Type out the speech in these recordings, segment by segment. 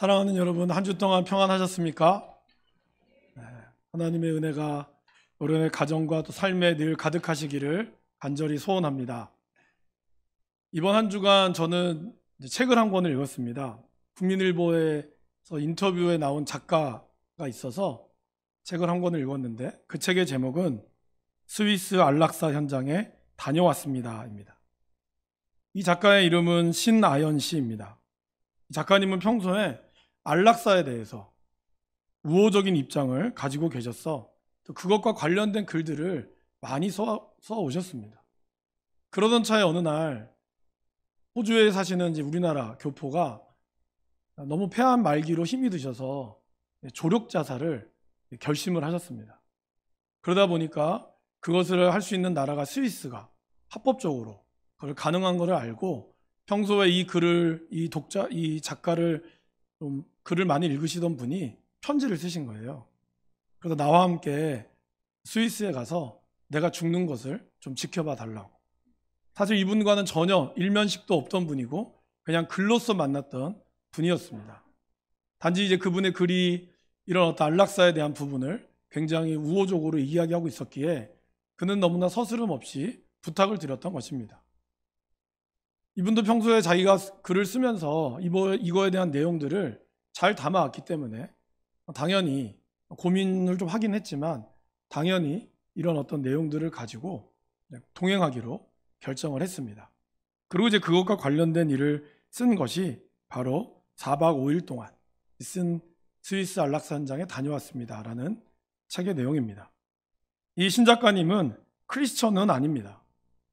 사랑하는 여러분, 한 주 동안 평안하셨습니까? 네, 하나님의 은혜가 여러분의 가정과 또 삶에 늘 가득하시기를 간절히 소원합니다. 이번 한 주간 저는 책을 한 권을 읽었습니다. 국민일보에서 인터뷰에 나온 작가가 있어서 책을 한 권을 읽었는데, 그 책의 제목은 스위스 안락사 현장에 다녀왔습니다입니다. 이 작가의 이름은 신아연 씨입니다. 작가님은 평소에 안락사에 대해서 우호적인 입장을 가지고 계셔서 또 그것과 관련된 글들을 많이 써 오셨습니다. 그러던 차에 어느 날 호주에 사시는 우리나라 교포가 너무 폐암 말기로 힘이 드셔서 조력 자살을 결심을 하셨습니다. 그러다 보니까 그것을 할 수 있는 나라가 스위스가 합법적으로 그걸 가능한 것을 알고 평소에 이 작가를 좀 글을 많이 읽으시던 분이 편지를 쓰신 거예요. 그래서 나와 함께 스위스에 가서 내가 죽는 것을 좀 지켜봐 달라고. 사실 이분과는 전혀 일면식도 없던 분이고 그냥 글로써 만났던 분이었습니다. 단지 그분의 글이 이런 어떤 안락사에 대한 부분을 굉장히 우호적으로 이야기하고 있었기에 그는 너무나 서스름 없이 부탁을 드렸던 것입니다. 이분도 평소에 자기가 글을 쓰면서 이거에 대한 내용들을 잘 담아왔기 때문에 당연히 고민을 좀 하긴 했지만 당연히 이런 어떤 내용들을 가지고 동행하기로 결정을 했습니다. 그리고 그것과 관련된 일을 쓴 것이 바로 4박 5일 동안 쓴 스위스 안락사 현장에 다녀왔습니다 라는 책의 내용입니다. 이 신작가님은 크리스천은 아닙니다.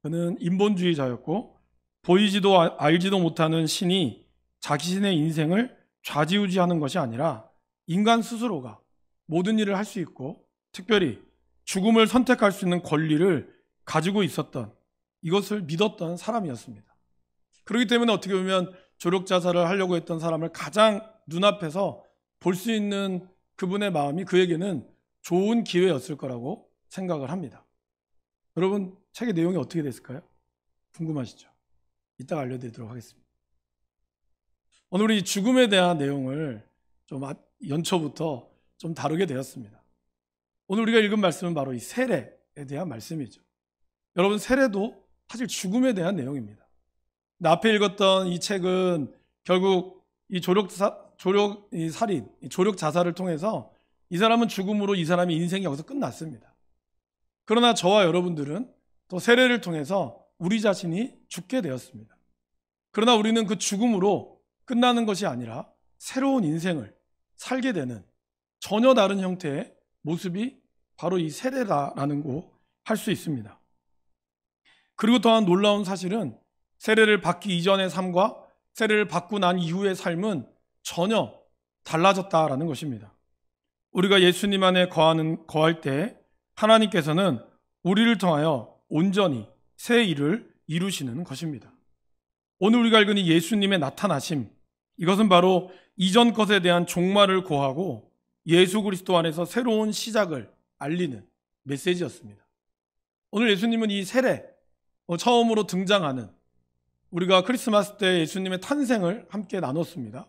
그는 인본주의자였고 보이지도 알지도 못하는 신이 자신의 인생을 좌지우지하는 것이 아니라 인간 스스로가 모든 일을 할 수 있고 특별히 죽음을 선택할 수 있는 권리를 가지고 있었던, 이것을 믿었던 사람이었습니다. 그렇기 때문에 어떻게 보면 조력자살을 하려고 했던 사람을 가장 눈앞에서 볼 수 있는 그분의 마음이 그에게는 좋은 기회였을 거라고 생각을 합니다. 여러분, 책의 내용이 어떻게 됐을까요? 궁금하시죠? 이따가 알려드리도록 하겠습니다. 오늘 우리 죽음에 대한 내용을 좀 연초부터 좀 다루게 되었습니다. 오늘 우리가 읽은 말씀은 바로 이 세례에 대한 말씀이죠. 여러분, 세례도 사실 죽음에 대한 내용입니다. 근데 앞에 읽었던 이 책은 결국 이 조력 자살을 통해서 이 사람은 죽음으로 이 사람의 인생이 여기서 끝났습니다. 그러나 저와 여러분들은 또 세례를 통해서 우리 자신이 죽게 되었습니다. 그러나 우리는 그 죽음으로 끝나는 것이 아니라 새로운 인생을 살게 되는 전혀 다른 형태의 모습이 바로 이 세례라는 거 할 수 있습니다. 그리고 또한 놀라운 사실은 세례를 받기 이전의 삶과 세례를 받고 난 이후의 삶은 전혀 달라졌다라는 것입니다. 우리가 예수님 안에 거할 때 하나님께서는 우리를 통하여 온전히 새 일을 이루시는 것입니다. 오늘 우리가 읽은 이 예수님의 나타나심, 이것은 바로 이전 것에 대한 종말을 고하고 예수 그리스도 안에서 새로운 시작을 알리는 메시지였습니다. 오늘 예수님은 이 세례, 처음으로 등장하는, 우리가 크리스마스 때 예수님의 탄생을 함께 나눴습니다.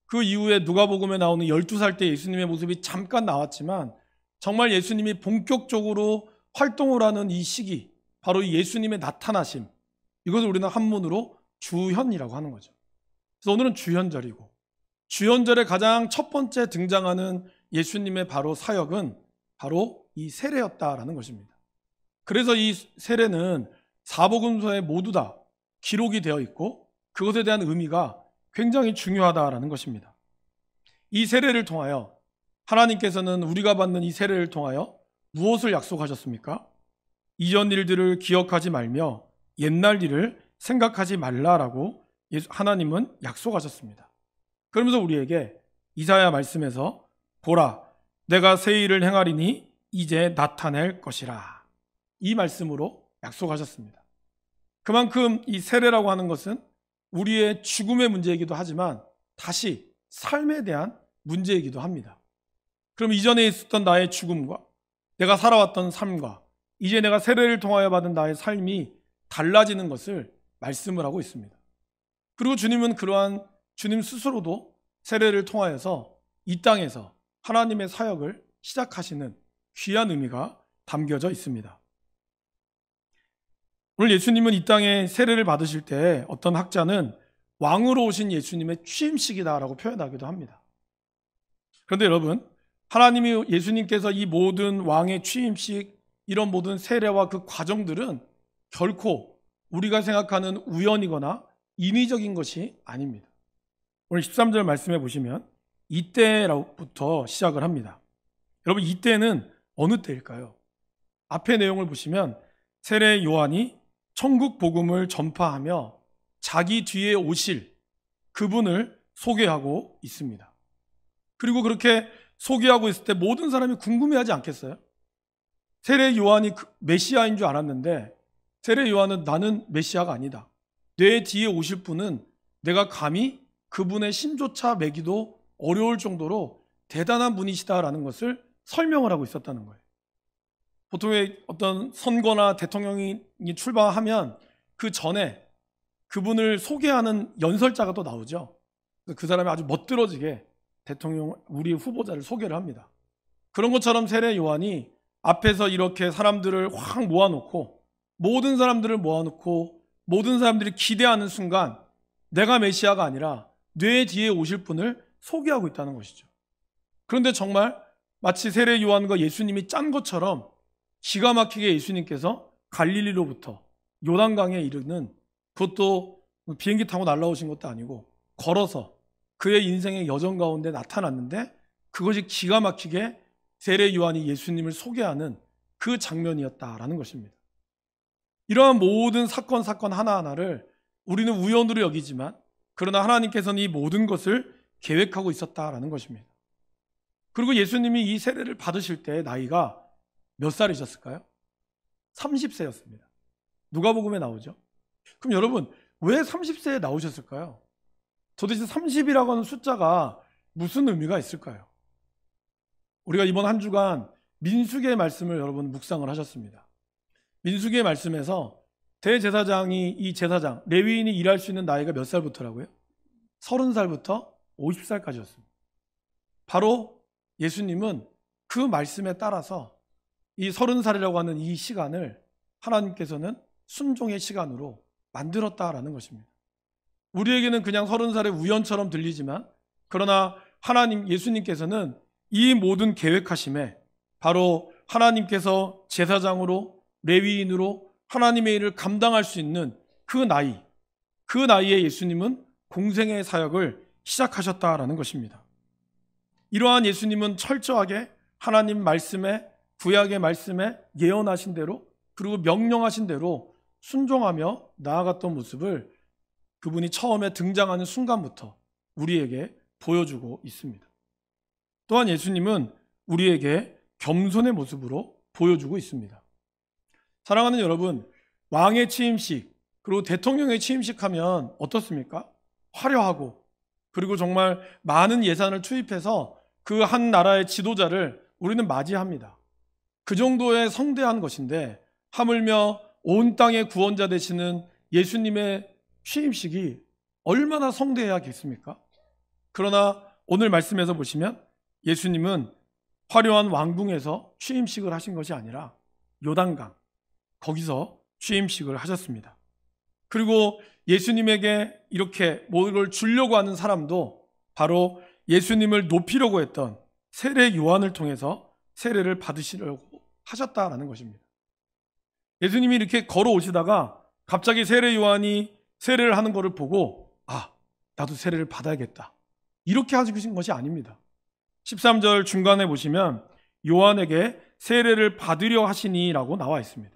그 이후에 누가복음에 나오는 12살 때 예수님의 모습이 잠깐 나왔지만 정말 예수님이 본격적으로 활동을 하는 이 시기, 바로 이 예수님의 나타나심, 이것을 우리는 한문으로 주현이라고 하는 거죠. 그래서 오늘은 주현절이고, 주현절의 가장 첫 번째 등장하는 예수님의 바로 사역은 바로 이 세례였다라는 것입니다. 그래서 이 세례는 사복음서에 모두 다 기록이 되어 있고 그것에 대한 의미가 굉장히 중요하다라는 것입니다. 이 세례를 통하여 하나님께서는 우리가 받는 이 세례를 통하여 무엇을 약속하셨습니까? 이전 일들을 기억하지 말며 옛날 일을 생각하지 말라라고 하나님은 약속하셨습니다. 그러면서 우리에게 이사야 말씀에서 보라, 내가 새 일을 행하리니 이제 나타낼 것이라, 이 말씀으로 약속하셨습니다. 그만큼 이 세례라고 하는 것은 우리의 죽음의 문제이기도 하지만 다시 삶에 대한 문제이기도 합니다. 그럼 이전에 있었던 나의 죽음과 내가 살아왔던 삶과 이제 내가 세례를 통하여 받은 나의 삶이 달라지는 것을 말씀을 하고 있습니다. 그리고 주님은 그러한 주님 스스로도 세례를 통하여서 이 땅에서 하나님의 사역을 시작하시는 귀한 의미가 담겨져 있습니다. 오늘 예수님은 이 땅에 세례를 받으실 때 어떤 학자는 왕으로 오신 예수님의 취임식이다라고 표현하기도 합니다. 그런데 여러분, 하나님이 예수님께서 이 모든 왕의 취임식, 이런 모든 세례와 그 과정들은 결코 우리가 생각하는 우연이거나 인위적인 것이 아닙니다. 오늘 13절 말씀해 보시면 이때로부터 시작을 합니다. 여러분, 이때는 어느 때일까요? 앞의 내용을 보시면 세례 요한이 천국 복음을 전파하며 자기 뒤에 오실 그분을 소개하고 있습니다. 그리고 그렇게 소개하고 있을 때 모든 사람이 궁금해하지 않겠어요? 세례 요한이 메시아인 줄 알았는데 세례 요한은 나는 메시아가 아니다. 내 뒤에 오실 분은 내가 감히 그분의 신조차 매기도 어려울 정도로 대단한 분이시다라는 것을 설명을 하고 있었다는 거예요. 보통의 어떤 선거나 대통령이 출마하면 그 전에 그분을 소개하는 연설자가 또 나오죠. 그 사람이 아주 멋들어지게 대통령, 우리 후보자를 소개를 합니다. 그런 것처럼 세례 요한이 앞에서 이렇게 사람들을 확 모아놓고 모든 사람들을 모아놓고 모든 사람들이 기대하는 순간 내가 메시아가 아니라 내 뒤에 오실 분을 소개하고 있다는 것이죠. 그런데 정말 마치 세례 요한과 예수님이 짠 것처럼 기가 막히게 예수님께서 갈릴리로부터 요단강에 이르는, 그것도 비행기 타고 날아오신 것도 아니고 걸어서 그의 인생의 여정 가운데 나타났는데 그것이 기가 막히게 세례 요한이 예수님을 소개하는 그 장면이었다라는 것입니다. 이러한 모든 사건 하나하나를 우리는 우연으로 여기지만 그러나 하나님께서는 이 모든 것을 계획하고 있었다라는 것입니다. 그리고 예수님이 이 세례를 받으실 때 나이가 몇 살이셨을까요? 30세였습니다. 누가복음에 나오죠. 그럼 여러분, 왜 30세에 나오셨을까요? 도대체 30이라고 하는 숫자가 무슨 의미가 있을까요? 우리가 이번 한 주간 민수기의 말씀을 여러분 묵상을 하셨습니다. 민수기의 말씀에서 대제사장이, 이 제사장, 레위인이 일할 수 있는 나이가 몇 살부터라고요? 30살부터 50살까지였습니다. 바로 예수님은 그 말씀에 따라서 이 30살이라고 하는 이 시간을 하나님께서는 순종의 시간으로 만들었다라는 것입니다. 우리에게는 그냥 30살의 우연처럼 들리지만 그러나 하나님, 예수님께서는 이 모든 계획하심에 바로 하나님께서 제사장으로 레위인으로 하나님의 일을 감당할 수 있는 그 나이에 예수님은 공생의 사역을 시작하셨다라는 것입니다. 이러한 예수님은 철저하게 하나님 말씀에, 구약의 말씀에 예언하신 대로 그리고 명령하신 대로 순종하며 나아갔던 모습을 그분이 처음에 등장하는 순간부터 우리에게 보여주고 있습니다. 또한 예수님은 우리에게 겸손의 모습으로 보여주고 있습니다. 사랑하는 여러분, 왕의 취임식 그리고 대통령의 취임식 하면 어떻습니까? 화려하고 그리고 정말 많은 예산을 투입해서 그 한 나라의 지도자를 우리는 맞이합니다. 그 정도의 성대한 것인데 하물며 온 땅의 구원자 되시는 예수님의 취임식이 얼마나 성대해야겠습니까? 그러나 오늘 말씀에서 보시면 예수님은 화려한 왕궁에서 취임식을 하신 것이 아니라 요단강, 거기서 취임식을 하셨습니다. 그리고 예수님에게 이렇게 뭘 주려고 하는 사람도 바로 예수님을 높이려고 했던 세례 요한을 통해서 세례를 받으시려고 하셨다라는 것입니다. 예수님이 이렇게 걸어오시다가 갑자기 세례 요한이 세례를 하는 것을 보고 나도 세례를 받아야겠다, 이렇게 하신 것이 아닙니다. 13절 중간에 보시면 요한에게 세례를 받으려 하시니 라고 나와 있습니다.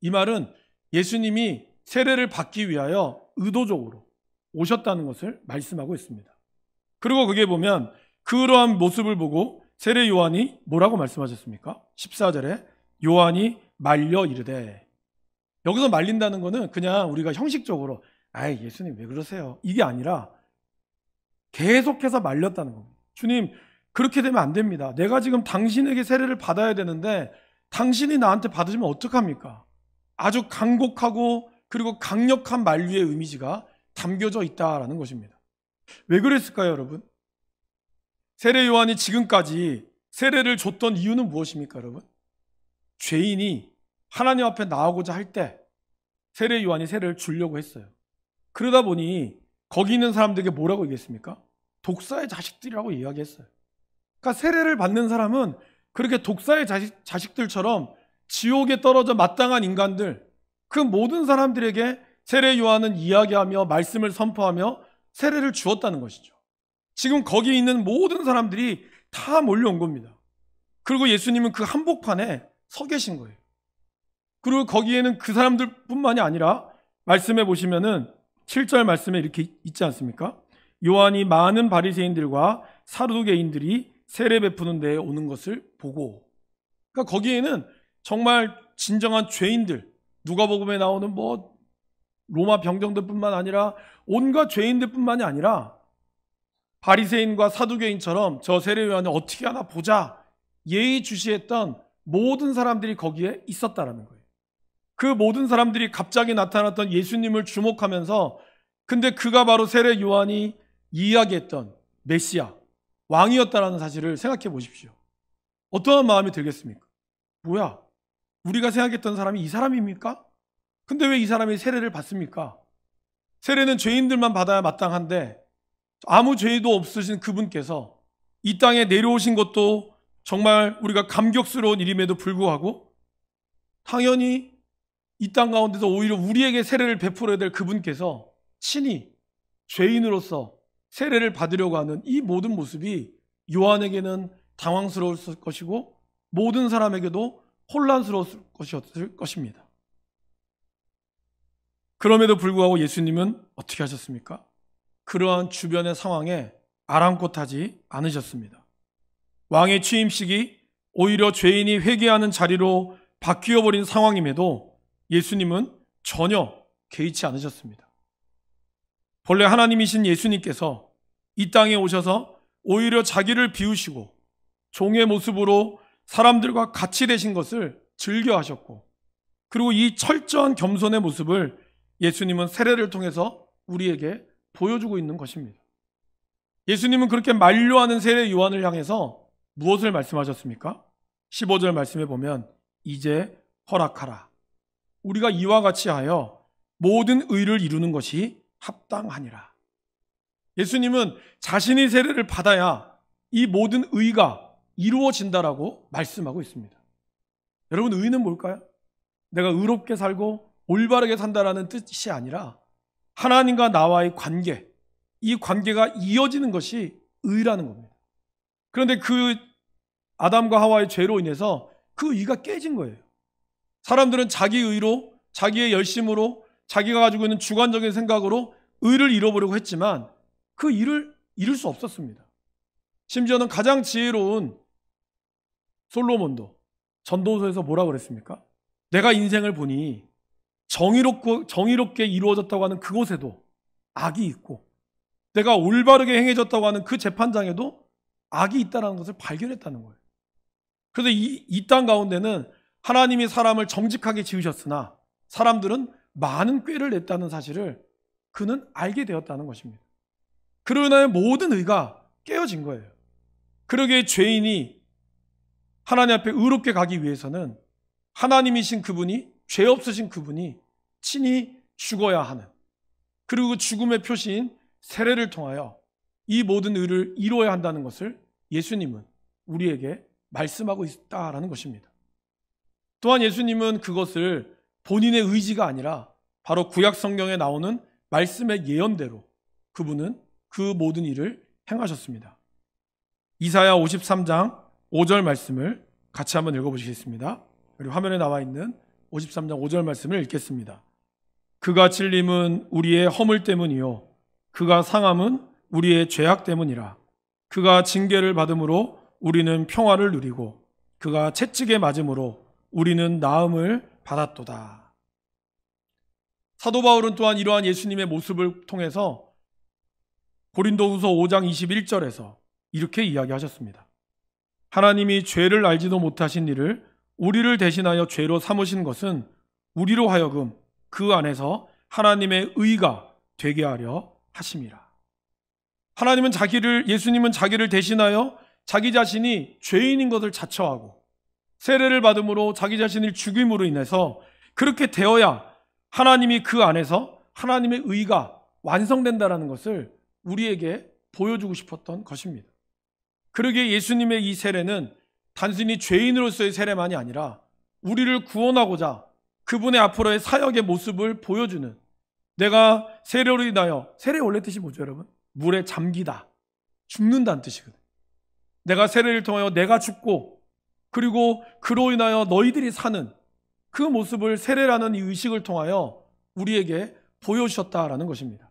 이 말은 예수님이 세례를 받기 위하여 의도적으로 오셨다는 것을 말씀하고 있습니다. 그리고 그게 보면 그러한 모습을 보고 세례 요한이 뭐라고 말씀하셨습니까? 14절에 요한이 말려 이르되, 여기서 말린다는 것은 그냥 우리가 형식적으로 예수님 왜 그러세요? 이게 아니라 계속해서 말렸다는 겁니다. 주님, 그렇게 되면 안 됩니다. 내가 지금 당신에게 세례를 받아야 되는데 당신이 나한테 받으시면 어떡합니까? 아주 간곡하고 그리고 강력한 만류의 이미지가 담겨져 있다라는 것입니다. 왜 그랬을까요, 여러분? 세례 요한이 지금까지 세례를 줬던 이유는 무엇입니까, 여러분? 죄인이 하나님 앞에 나오고자 할 때 세례 요한이 세례를 주려고 했어요. 그러다 보니 거기 있는 사람들에게 뭐라고 얘기했습니까? 독사의 자식들이라고 이야기했어요. 그러니까 세례를 받는 사람은 그렇게 독사의 자식들처럼 지옥에 떨어져 마땅한 인간들, 그 모든 사람들에게 세례 요한은 이야기하며 말씀을 선포하며 세례를 주었다는 것이죠. 지금 거기 있는 모든 사람들이 다 몰려온 겁니다. 그리고 예수님은 그 한복판에 서 계신 거예요. 그리고 거기에는 그 사람들뿐만이 아니라 말씀해 보시면은 7절 말씀에 이렇게 있지 않습니까? 요한이 많은 바리새인들과 사두개인들이 세례 베푸는 데에 오는 것을 보고, 그러니까 거기에는 정말 진정한 죄인들, 누가복음에 나오는 로마 병정들뿐만 아니라 온갖 죄인들뿐만이 아니라 바리새인과 사두개인처럼 저 세례 요한을 어떻게 하나 보자 예의주시했던 모든 사람들이 거기에 있었다라는 거예요. 그 모든 사람들이 갑자기 나타났던 예수님을 주목하면서, 근데 그가 바로 세례 요한이 이야기했던 메시아, 왕이었다라는 사실을 생각해 보십시오. 어떠한 마음이 들겠습니까? 뭐야? 우리가 생각했던 사람이 이 사람입니까? 근데 왜 이 사람이 세례를 받습니까? 세례는 죄인들만 받아야 마땅한데 아무 죄도 없으신 그분께서 이 땅에 내려오신 것도 정말 우리가 감격스러운 일임에도 불구하고 당연히 이 땅 가운데서 오히려 우리에게 세례를 베풀어야 될 그분께서 친히 죄인으로서 세례를 받으려고 하는 이 모든 모습이 요한에게는 당황스러울 것이고 모든 사람에게도 혼란스러울 것이었을 것입니다. 그럼에도 불구하고 예수님은 어떻게 하셨습니까? 그러한 주변의 상황에 아랑곳하지 않으셨습니다. 왕의 취임식이 오히려 죄인이 회개하는 자리로 바뀌어버린 상황임에도 예수님은 전혀 개의치 않으셨습니다. 본래 하나님이신 예수님께서 이 땅에 오셔서 오히려 자기를 비우시고 종의 모습으로 사람들과 같이 되신 것을 즐겨하셨고, 그리고 이 철저한 겸손의 모습을 예수님은 세례를 통해서 우리에게 보여주고 있는 것입니다. 예수님은 그렇게 만류하는 세례 요한을 향해서 무엇을 말씀하셨습니까? 15절 말씀에 보면 이제 허락하라. 우리가 이와 같이 하여 모든 의를 이루는 것이 합당하니라. 예수님은 자신이 세례를 받아야 이 모든 의가 이루어진다라고 말씀하고 있습니다. 여러분, 의는 뭘까요? 내가 의롭게 살고 올바르게 산다라는 뜻이 아니라 하나님과 나와의 관계, 이 관계가 이어지는 것이 의라는 겁니다. 그런데 그 아담과 하와의 죄로 인해서 그 의가 깨진 거예요. 사람들은 자기 의로, 자기의 열심으로, 자기가 가지고 있는 주관적인 생각으로 의를 이뤄보려고 했지만 그 의를 이룰 수 없었습니다. 심지어는 가장 지혜로운 솔로몬도 전도서에서 뭐라고 그랬습니까? 내가 인생을 보니 정의롭게 이루어졌다고 하는 그곳에도 악이 있고 내가 올바르게 행해졌다고 하는 그 재판장에도 악이 있다는 것을 발견했다는 거예요. 그래서 이 땅 가운데는 하나님이 사람을 정직하게 지으셨으나 사람들은 많은 꾀를 냈다는 사실을 그는 알게 되었다는 것입니다. 그로 인하여 모든 의가 깨어진 거예요. 그러기에 죄인이 하나님 앞에 의롭게 가기 위해서는 하나님이신 그분이, 죄 없으신 그분이 친히 죽어야 하는, 그리고 그 죽음의 표시인 세례를 통하여 이 모든 의를 이루어야 한다는 것을 예수님은 우리에게 말씀하고 있다라는 것입니다. 또한 예수님은 그것을 본인의 의지가 아니라 바로 구약 성경에 나오는 말씀의 예언대로 그분은 그 모든 일을 행하셨습니다. 이사야 53장 5절 말씀을 같이 한번 읽어보시겠습니다. 그리고 화면에 나와 있는 53장 5절 말씀을 읽겠습니다. 그가 찔림은 우리의 허물 때문이요 그가 상함은 우리의 죄악 때문이라. 그가 징계를 받음으로 우리는 평화를 누리고 그가 채찍에 맞음으로 우리는 나음을 받았도다. 사도 바울은 또한 이러한 예수님의 모습을 통해서 고린도후서 5장 21절에서 이렇게 이야기하셨습니다. 하나님이 죄를 알지도 못하신 이를 우리를 대신하여 죄로 삼으신 것은 우리로 하여금 그 안에서 하나님의 의가 되게 하려 하심이라. 예수님은 자기를 대신하여 자기 자신이 죄인인 것을 자처하고 세례를 받음으로 자기 자신을 죽임으로 인해서 그렇게 되어야 하나님이 그 안에서 하나님의 의가 완성된다라는 것을 우리에게 보여주고 싶었던 것입니다. 그러기에 예수님의 이 세례는 단순히 죄인으로서의 세례만이 아니라 우리를 구원하고자 그분의 앞으로의 사역의 모습을 보여주는, 내가 세례로 인하여, 세례의 원래 뜻이 뭐죠 여러분? 물에 잠기다, 죽는다는 뜻이거든요. 내가 세례를 통하여 내가 죽고 그리고 그로 인하여 너희들이 사는 그 모습을 세례라는 이 의식을 통하여 우리에게 보여주셨다라는 것입니다.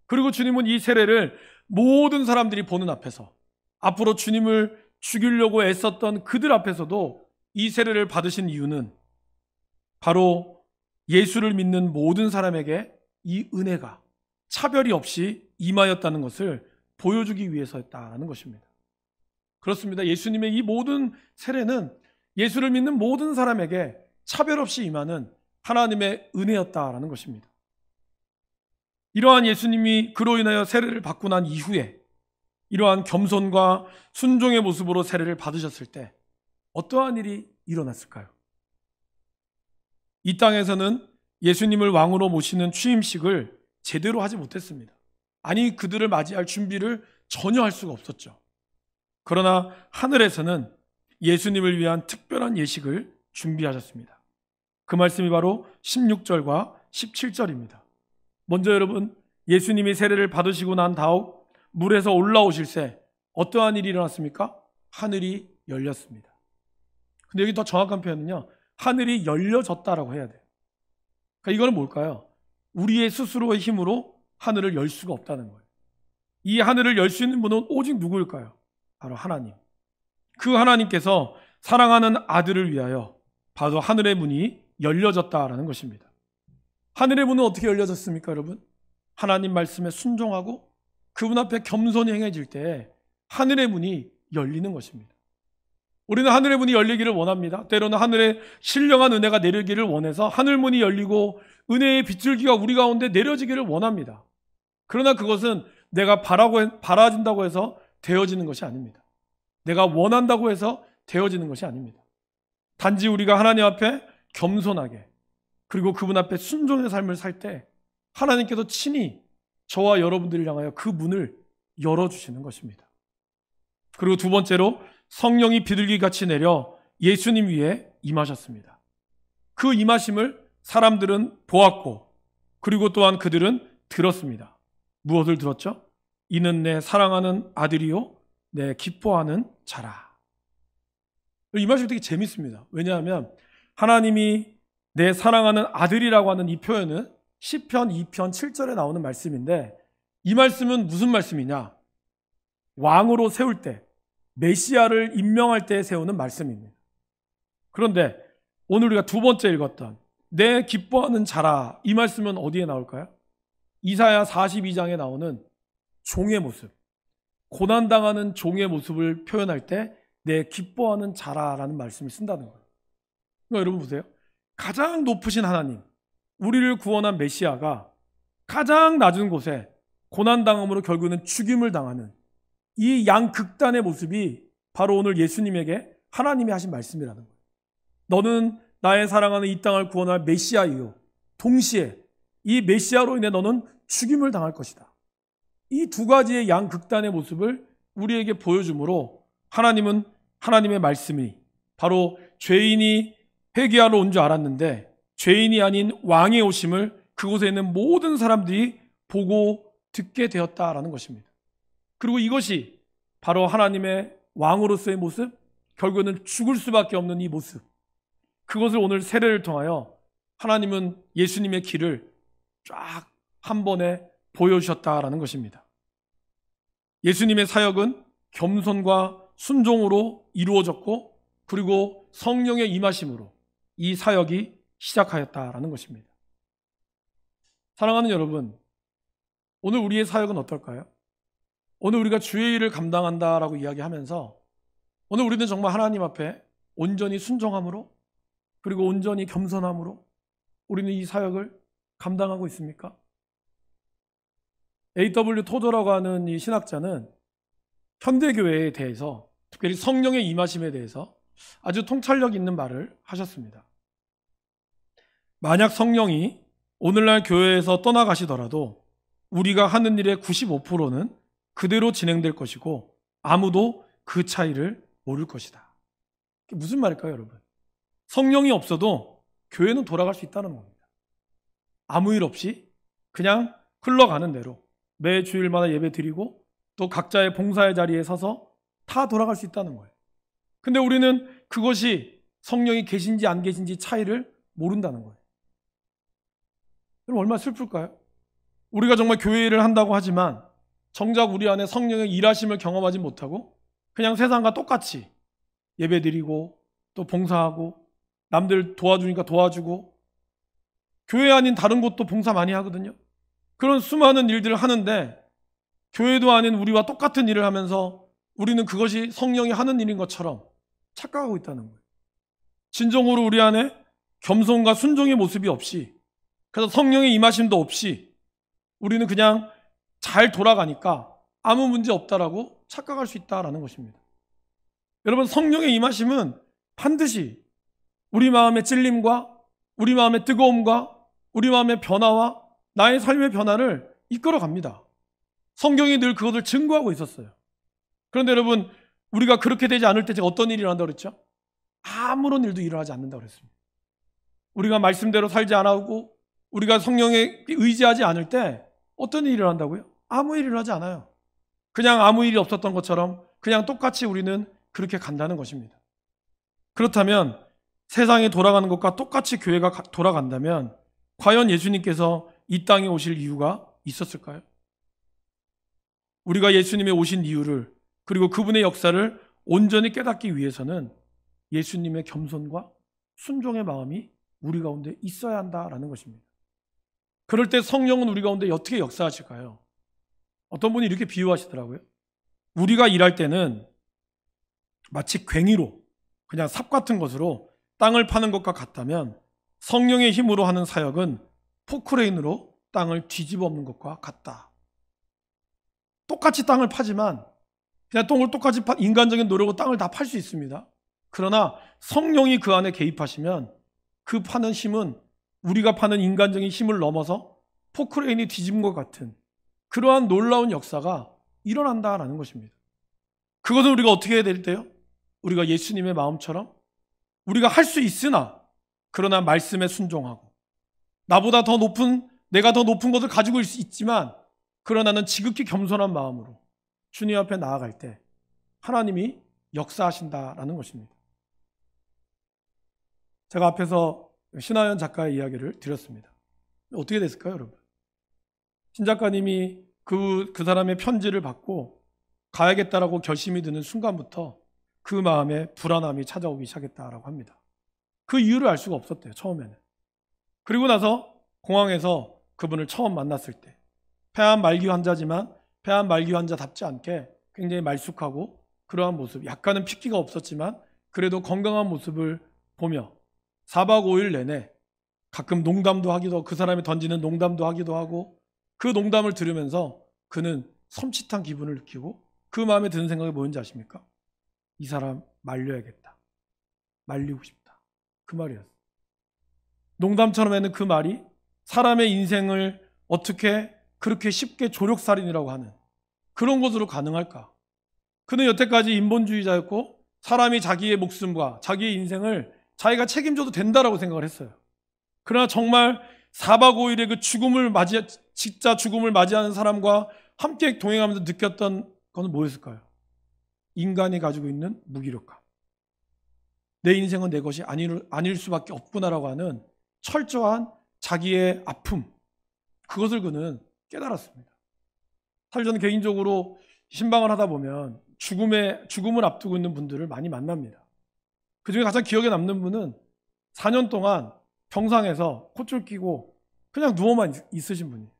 그리고 주님은 이 세례를 모든 사람들이 보는 앞에서, 앞으로 주님을 죽이려고 애썼던 그들 앞에서도 이 세례를 받으신 이유는 바로 예수를 믿는 모든 사람에게 이 은혜가 차별이 없이 임하였다는 것을 보여주기 위해서였다는 것입니다. 그렇습니다. 예수님의 이 모든 세례는 예수를 믿는 모든 사람에게 차별 없이 임하는 하나님의 은혜였다라는 것입니다. 이러한 예수님이 그로 인하여 세례를 받고 난 이후에 이러한 겸손과 순종의 모습으로 세례를 받으셨을 때 어떠한 일이 일어났을까요? 이 땅에서는 예수님을 왕으로 모시는 취임식을 제대로 하지 못했습니다. 아니, 그들을 맞이할 준비를 전혀 할 수가 없었죠. 그러나 하늘에서는 예수님을 위한 특별한 예식을 준비하셨습니다. 그 말씀이 바로 16절과 17절입니다. 먼저 여러분, 예수님이 세례를 받으시고 난 다음 물에서 올라오실새 어떠한 일이 일어났습니까? 하늘이 열렸습니다. 근데 여기 더 정확한 표현은요, 하늘이 열려졌다라고 해야 돼요. 그러니까 이거는 뭘까요? 우리의 스스로의 힘으로 하늘을 열 수가 없다는 거예요. 이 하늘을 열 수 있는 분은 오직 누구일까요? 바로 하나님. 그 하나님께서 사랑하는 아들을 위하여 바로 하늘의 문이 열려졌다라는 것입니다. 하늘의 문은 어떻게 열려졌습니까, 여러분? 하나님 말씀에 순종하고 그분 앞에 겸손히 행해질 때 하늘의 문이 열리는 것입니다. 우리는 하늘의 문이 열리기를 원합니다. 때로는 하늘에 신령한 은혜가 내리기를 원해서 하늘 문이 열리고 은혜의 빗줄기가 우리 가운데 내려지기를 원합니다. 그러나 그것은 내가 바라진다고 해서 되어지는 것이 아닙니다. 내가 원한다고 해서 되어지는 것이 아닙니다. 단지 우리가 하나님 앞에 겸손하게 그리고 그분 앞에 순종의 삶을 살 때 하나님께서 친히 저와 여러분들을 향하여 그 문을 열어주시는 것입니다. 그리고 두 번째로 성령이 비둘기같이 내려 예수님 위에 임하셨습니다. 그 임하심을 사람들은 보았고 그리고 또한 그들은 들었습니다. 무엇을 들었죠? 이는 내 사랑하는 아들이요 내 기뻐하는 자라. 이 말씀이 되게 재밌습니다. 왜냐하면 하나님이 내 사랑하는 아들이라고 하는 이 표현은 시편 2편 7절에 나오는 말씀인데, 이 말씀은 무슨 말씀이냐? 왕으로 세울 때, 메시아를 임명할 때 세우는 말씀입니다. 그런데 오늘 우리가 두 번째 읽었던 내 기뻐하는 자라, 이 말씀은 어디에 나올까요? 이사야 42장에 나오는 종의 모습, 고난당하는 종의 모습을 표현할 때 내 기뻐하는 자라라는 말씀을 쓴다는 거예요. 그러니까 여러분 보세요. 가장 높으신 하나님, 우리를 구원한 메시아가 가장 낮은 곳에 고난당함으로 결국은 죽임을 당하는 이 양극단의 모습이 바로 오늘 예수님에게 하나님이 하신 말씀이라는 거예요. 너는 나의 사랑하는 이 땅을 구원할 메시아이요, 동시에 이 메시아로 인해 너는 죽임을 당할 것이다. 이 두 가지의 양극단의 모습을 우리에게 보여주므로 하나님은 하나님의 말씀이 바로 죄인이 회개하러 온 줄 알았는데 죄인이 아닌 왕의 오심을 그곳에 있는 모든 사람들이 보고 듣게 되었다라는 것입니다. 그리고 이것이 바로 하나님의 왕으로서의 모습, 결국에는 죽을 수밖에 없는 이 모습, 그것을 오늘 세례를 통하여 하나님은 예수님의 길을 쫙 한 번에 보여주셨다라는 것입니다. 예수님의 사역은 겸손과 순종으로 이루어졌고 그리고 성령의 임하심으로 이 사역이 시작하였다라는 것입니다. 사랑하는 여러분, 오늘 우리의 사역은 어떨까요? 오늘 우리가 주의 일을 감당한다라고 이야기하면서 오늘 우리는 정말 하나님 앞에 온전히 순종함으로 그리고 온전히 겸손함으로 우리는 이 사역을 감당하고 있습니까? A.W. 토저라고 하는 이 신학자는 현대교회에 대해서, 특별히 성령의 임하심에 대해서 아주 통찰력 있는 말을 하셨습니다. 만약 성령이 오늘날 교회에서 떠나가시더라도 우리가 하는 일의 95%는 그대로 진행될 것이고 아무도 그 차이를 모를 것이다. 이게 무슨 말일까요, 여러분? 성령이 없어도 교회는 돌아갈 수 있다는 겁니다. 아무 일 없이 그냥 흘러가는 대로 매 주일마다 예배 드리고 또 각자의 봉사의 자리에 서서 다 돌아갈 수 있다는 거예요. 근데 우리는 그것이 성령이 계신지 안 계신지 차이를 모른다는 거예요. 그럼 얼마나 슬플까요? 우리가 정말 교회 일을 한다고 하지만 정작 우리 안에 성령의 일하심을 경험하지 못하고 그냥 세상과 똑같이 예배드리고 또 봉사하고 남들 도와주니까 도와주고 교회 아닌 다른 곳도 봉사 많이 하거든요. 그런 수많은 일들을 하는데 교회도 아닌 우리와 똑같은 일을 하면서 우리는 그것이 성령이 하는 일인 것처럼 착각하고 있다는 거예요. 진정으로 우리 안에 겸손과 순종의 모습이 없이, 그래서 성령의 임하심도 없이 우리는 그냥 잘 돌아가니까 아무 문제 없다라고 착각할 수 있다라는 것입니다. 여러분, 성령의 임하심은 반드시 우리 마음의 찔림과 우리 마음의 뜨거움과 우리 마음의 변화와 나의 삶의 변화를 이끌어 갑니다. 성경이 늘 그것을 증거하고 있었어요. 그런데 여러분, 우리가 그렇게 되지 않을 때 제가 어떤 일이 일어난다고 그랬죠? 아무런 일도 일어나지 않는다고 그랬습니다. 우리가 말씀대로 살지 않고 우리가 성령에 의지하지 않을 때 어떤 일이 일어난다고요? 아무 일이 일어나지 않아요. 그냥 아무 일이 없었던 것처럼 그냥 똑같이 우리는 그렇게 간다는 것입니다. 그렇다면 세상에 돌아가는 것과 똑같이 교회가 돌아간다면 과연 예수님께서 이 땅에 오실 이유가 있었을까요? 우리가 예수님의 오신 이유를, 그리고 그분의 역사를 온전히 깨닫기 위해서는 예수님의 겸손과 순종의 마음이 우리 가운데 있어야 한다라는 것입니다. 그럴 때 성령은 우리 가운데 어떻게 역사하실까요? 어떤 분이 이렇게 비유하시더라고요. 우리가 일할 때는 마치 괭이로, 그냥 삽 같은 것으로 땅을 파는 것과 같다면 성령의 힘으로 하는 사역은 포크레인으로 땅을 뒤집어 엎는 것과 같다. 똑같이 땅을 파지만 그냥 똥을 똑같이 인간적인 노력으로 땅을 다 팔 수 있습니다. 그러나 성령이 그 안에 개입하시면 그 파는 힘은 우리가 파는 인간적인 힘을 넘어서 포크레인이 뒤집은 것 같은 그러한 놀라운 역사가 일어난다라는 것입니다. 그것은 우리가 어떻게 해야 될 때요? 우리가 예수님의 마음처럼 우리가 할 수 있으나 그러나 말씀에 순종하고, 나보다 더 높은, 내가 더 높은 것을 가지고 있지만 그러나 나는 지극히 겸손한 마음으로 주님 앞에 나아갈 때 하나님이 역사하신다라는 것입니다. 제가 앞에서 신하연 작가의 이야기를 드렸습니다. 어떻게 됐을까요, 여러분? 신 작가님이 그 사람의 편지를 받고 가야겠다라고 결심이 드는 순간부터 그 마음에 불안함이 찾아오기 시작했다라고 합니다. 그 이유를 알 수가 없었대요, 처음에는. 그리고 나서 공항에서 그분을 처음 만났을 때 폐암 말기 환자지만 폐암 말기 환자답지 않게 굉장히 말쑥하고 그러한 모습, 약간은 핏기가 없었지만 그래도 건강한 모습을 보며 4박 5일 내내 가끔 농담도 하기도 하고, 그 사람이 던지는 농담도 하기도 하고, 그 농담을 들으면서 그는 섬찟한 기분을 느끼고 그 마음에 드는 생각이 뭐였는지 아십니까? 이 사람 말려야겠다. 말리고 싶다. 그 말이었어요. 농담처럼 했는 그 말이 사람의 인생을 어떻게 그렇게 쉽게 조력살인이라고 하는 그런 것으로 가능할까? 그는 여태까지 인본주의자였고 사람이 자기의 목숨과 자기의 인생을 자기가 책임져도 된다라고 생각을 했어요. 그러나 정말 4박 5일의 그 진짜 죽음을 맞이하는 사람과 함께 동행하면서 느꼈던 것은 뭐였을까요? 인간이 가지고 있는 무기력함. 내 인생은 내 것이 아닐 수밖에 없구나라고 하는 철저한 자기의 아픔. 그것을 그는 깨달았습니다. 사실 저는 개인적으로 신방을 하다 보면 죽음을 앞두고 있는 분들을 많이 만납니다. 그중에 가장 기억에 남는 분은 4년 동안 병상에서 콧줄 끼고 그냥 누워만 있으신 분이에요.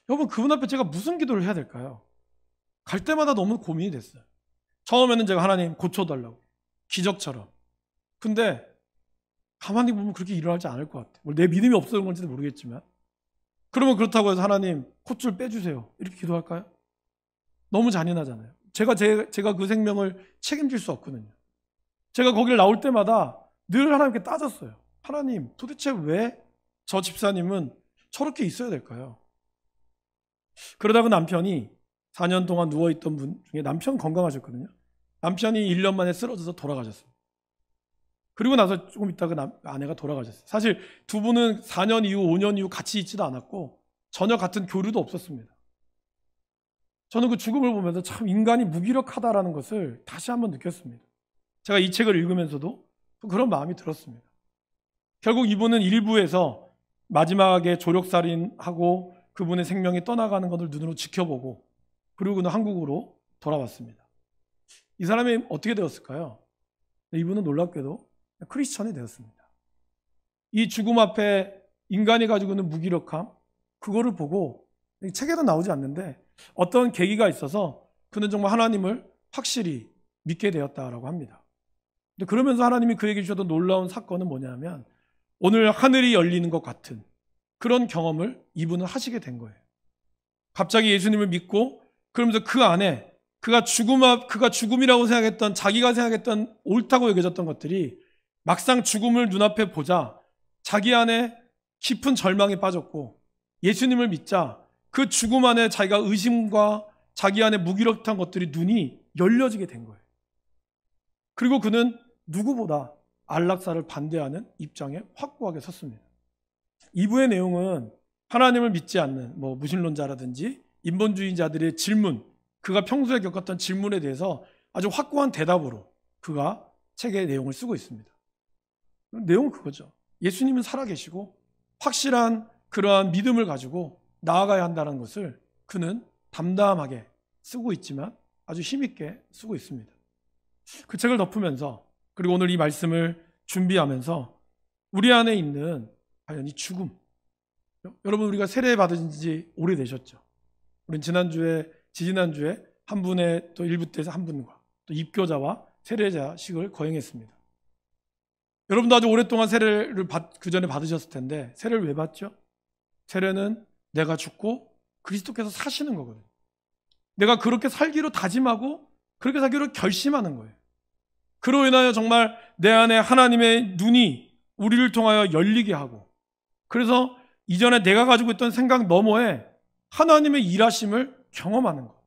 여러분, 그분 앞에 제가 무슨 기도를 해야 될까요? 갈 때마다 너무 고민이 됐어요. 처음에는 제가 하나님 고쳐달라고, 기적처럼. 근데 가만히 보면 그렇게 일어나지 않을 것 같아요. 내 믿음이 없어서 그런지도 모르겠지만 그러면 그렇다고 해서 하나님 콧줄 빼주세요 이렇게 기도할까요? 너무 잔인하잖아요. 제가 그 생명을 책임질 수 없거든요. 제가 거기를 나올 때마다 늘 하나님께 따졌어요. 하나님 도대체 왜 저 집사님은 저렇게 있어야 될까요? 그러다가 남편이 4년 동안 누워있던 분 중에 남편 건강하셨거든요. 남편이 1년 만에 쓰러져서 돌아가셨어요. 그리고 나서 조금 있다가 아내가 돌아가셨어요. 사실 두 분은 4년 이후 5년 이후 같이 있지도 않았고 전혀 같은 교류도 없었습니다. 저는 그 죽음을 보면서 참 인간이 무기력하다라는 것을 다시 한번 느꼈습니다. 제가 이 책을 읽으면서도 그런 마음이 들었습니다. 결국 이분은 일부에서 마지막에 조력살인하고 그분의 생명이 떠나가는 것을 눈으로 지켜보고 그리고 그는 한국으로 돌아왔습니다. 이 사람이 어떻게 되었을까요? 이분은 놀랍게도 크리스천이 되었습니다. 이 죽음 앞에 인간이 가지고 있는 무기력함, 그거를 보고 책에도 나오지 않는데 어떤 계기가 있어서 그는 정말 하나님을 확실히 믿게 되었다라고 합니다. 근데 그러면서 하나님이 그에게 주셨던 놀라운 사건은 뭐냐면 오늘 하늘이 열리는 것 같은 그런 경험을 이분은 하시게 된 거예요. 갑자기 예수님을 믿고 그러면서 그 안에 그가 죽음이라고 생각했던 자기가 생각했던 옳다고 여겨졌던 것들이 막상 죽음을 눈앞에 보자 자기 안에 깊은 절망에 빠졌고 예수님을 믿자 그 죽음 안에 자기가 의심과 자기 안에 무기력한 것들이 눈이 열려지게 된 거예요. 그리고 그는 누구보다 안락사를 반대하는 입장에 확고하게 섰습니다. 2부의 내용은 하나님을 믿지 않는 무신론자라든지 인본주의자들의 질문, 그가 평소에 겪었던 질문에 대해서 아주 확고한 대답으로 그가 책의 내용을 쓰고 있습니다. 내용은 그거죠. 예수님은 살아계시고 확실한 그러한 믿음을 가지고 나아가야 한다는 것을 그는 담담하게 쓰고 있지만 아주 힘있게 쓰고 있습니다. 그 책을 덮으면서 그리고 오늘 이 말씀을 준비하면서 우리 안에 있는 과연 이 죽음, 여러분 우리가 세례 받은 지 오래되셨죠. 우리는 지지난주에 한 분의 또 일부 때에서 한 분과 또 입교자와 세례자식을 거행했습니다. 여러분도 아주 오랫동안 세례를 그 전에 받으셨을 텐데 세례를 왜 받죠? 세례는 내가 죽고 그리스도께서 사시는 거거든요. 내가 그렇게 살기로 다짐하고 그렇게 살기로 결심하는 거예요. 그로 인하여 정말 내 안에 하나님의 눈이 우리를 통하여 열리게 하고 그래서 이전에 내가 가지고 있던 생각 너머에 하나님의 일하심을 경험하는 것.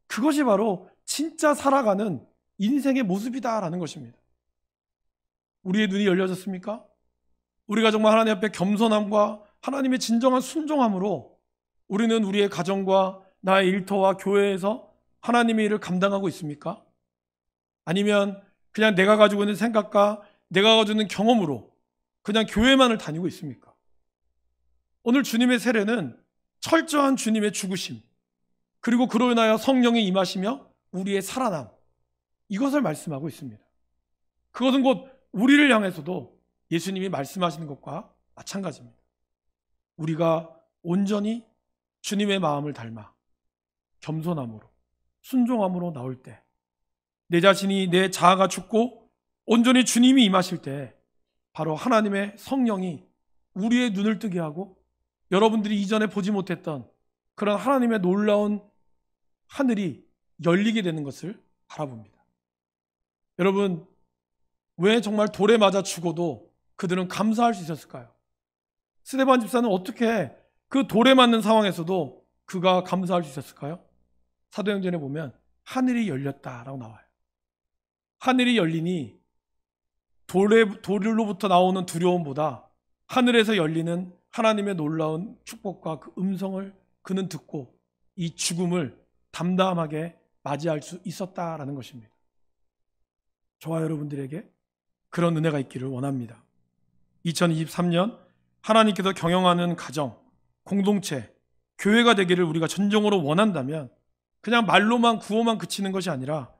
그것이 바로 진짜 살아가는 인생의 모습이다라는 것입니다. 우리의 눈이 열려졌습니까? 우리가 정말 하나님 앞에 겸손함과 하나님의 진정한 순종함으로 우리는 우리의 가정과 나의 일터와 교회에서 하나님의 일을 감당하고 있습니까? 아니면 그냥 내가 가지고 있는 생각과 내가 가지고 있는 경험으로 그냥 교회만을 다니고 있습니까? 오늘 주님의 세례는 철저한 주님의 죽으심 그리고 그로 인하여 성령이 임하시며 우리의 살아남 이것을 말씀하고 있습니다. 그것은 곧 우리를 향해서도 예수님이 말씀하시는 것과 마찬가지입니다. 우리가 온전히 주님의 마음을 닮아 겸손함으로 순종함으로 나올 때 내 자신이 내 자아가 죽고 온전히 주님이 임하실 때 바로 하나님의 성령이 우리의 눈을 뜨게 하고 여러분들이 이전에 보지 못했던 그런 하나님의 놀라운 하늘이 열리게 되는 것을 바라봅니다. 여러분 왜 정말 돌에 맞아 죽어도 그들은 감사할 수 있었을까요? 스데반 집사는 어떻게 그 돌에 맞는 상황에서도 그가 감사할 수 있었을까요? 사도행전에 보면 하늘이 열렸다라고 나와요. 하늘이 열리니 돌로부터 나오는 두려움보다 하늘에서 열리는 하나님의 놀라운 축복과 그 음성을 그는 듣고 이 죽음을 담담하게 맞이할 수 있었다라는 것입니다. 저와 여러분들에게 그런 은혜가 있기를 원합니다. 2023년 하나님께서 경영하는 가정, 공동체, 교회가 되기를 우리가 진정으로 원한다면 그냥 말로만 구호만 그치는 것이 아니라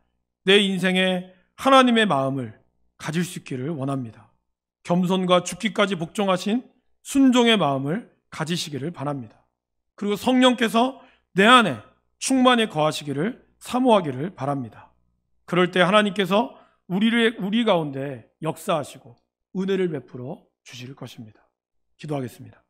내 인생에 하나님의 마음을 가질 수 있기를 원합니다. 겸손과 죽기까지 복종하신 순종의 마음을 가지시기를 바랍니다. 그리고 성령께서 내 안에 충만히 거하시기를 사모하기를 바랍니다. 그럴 때 하나님께서 우리 가운데 역사하시고 은혜를 베풀어 주실 것입니다. 기도하겠습니다.